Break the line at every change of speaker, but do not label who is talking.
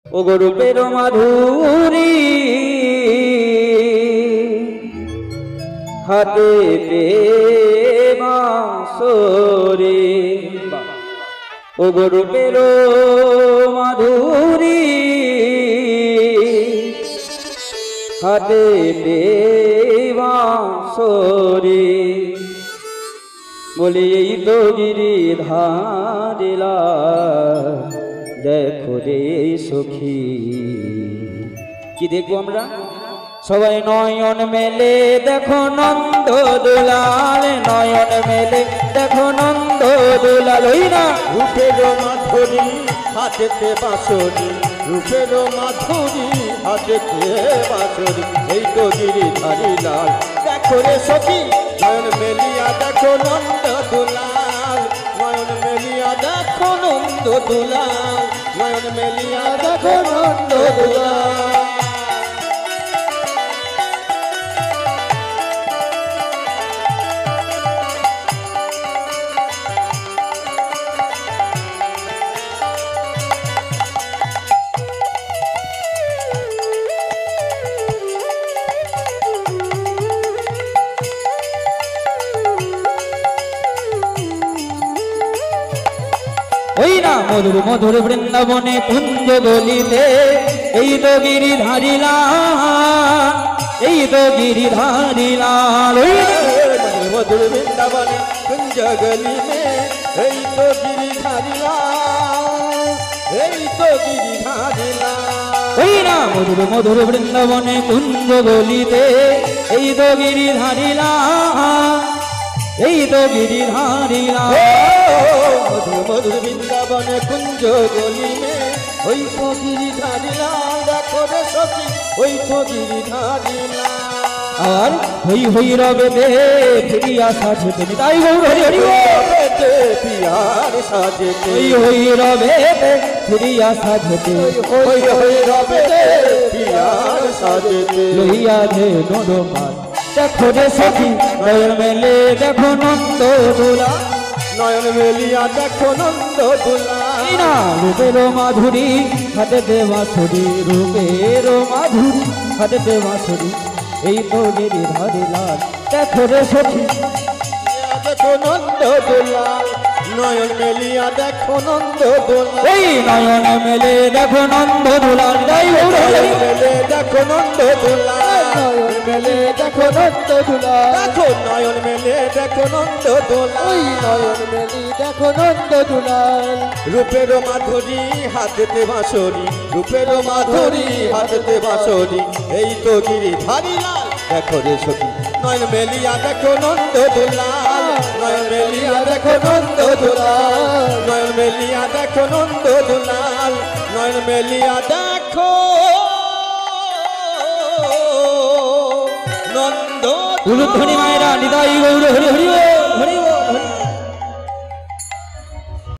ও গো রূপের মাধুরী হাতে বাঁশরি ও গো রূপের মাধুরী হাতে বাঁশরি বলি এই তো গিরি ধারিলা দেখো রে সখী কি দেখবো আমরা সবাই নয়ন মেলে দেখো নন্দ দুলাল নয়ন মেলে দেখো নন্দ দুলাল ওই না
রূপের মাধুরী হাতেতে বাঁশরি রূপের মাধুরী হাতেতে বাঁশরি এই তো গিরিধারী লাল দেখো রে সখী নয়ন মেলিয়া দেখো নন্দ দুলাল নয়ন মেলিয়া দেখো নন্দ দুলাল নয়ন মেলিয়া দেখো নন্দ দুলাল
ওই না মধুর মধুর বৃন্দাবনে কুঞ্জ গলিতে এই তো গিরিধারী লাল এই তো গিরিধারী লাল
মধুর বৃন্দাবনে কুঞ্জ গলি মে এই তো গিরিধারী লাল এই তো গিরিধারী লাল
ওই না মধুর মধুর বৃন্দাবনে কুঞ্জ গলিতে এই তো গিরিধারী লাল এই তো গিরিধারী লাল
মধুর মধুর বৃন্দাবনে কুঞ্জ গলি মে ওই তো গিরিধারী লাল দেখো রে সখী ওই তো গিরিধারী লাল
আর হই হই রবে দে ফিরিয়া সাজতে তাই গৌর হরি হরি
পিয়ার সাজেতে
হই হই রবে দে ফিরিয়া সাজতে
ওই হই রবে পিয়ার সাজেতে
লইয়া দে নদমাল দেখো রে সখী নয়ন মেলে দেখো নন্দ দুলা
নয়ন মেলিয়া দেখো নন্দ দুলাল
না রূপের মাধুরী হাতে বাঁশরি রূপের মাধুরী হাতে বাঁশরি এই তো গিরিধারী লাল দেখো রে সখী
দেখো নন্দ দুলাল নয়ন মেলিয়া দেখো নন্দ দুলাল
এই নয়ন মেলে দেখো নন্দ দুলাল যাই গৌর হরি
মেলে দেখো নন্দ দুলাল নয়ন মেলে দেখো নন্দ দুলাল দেখো নয়ন মেলে দেখো নন্দ দুলাল ওই নয়ন মেলি দেখো নন্দ দুলাল রূপের মাধুরী হাতেতে বাঁশরি রূপের মাধুরী হাতেতে বাঁশরি এই তো গিরিধারী লাল দেখো রে সখী নয়ন মেলিয়া দেখো নন্দ দুলাল নয়ন মেলিয়া দেখো নন্দ দুলাল নয়ন মেলিয়া দেখো নন্দ দুলাল নয়ন মেলিয়া দেখো নন্দ
উলুধ্বনি মায়েরা নিতাই গৌর হরি হরি হরি হরি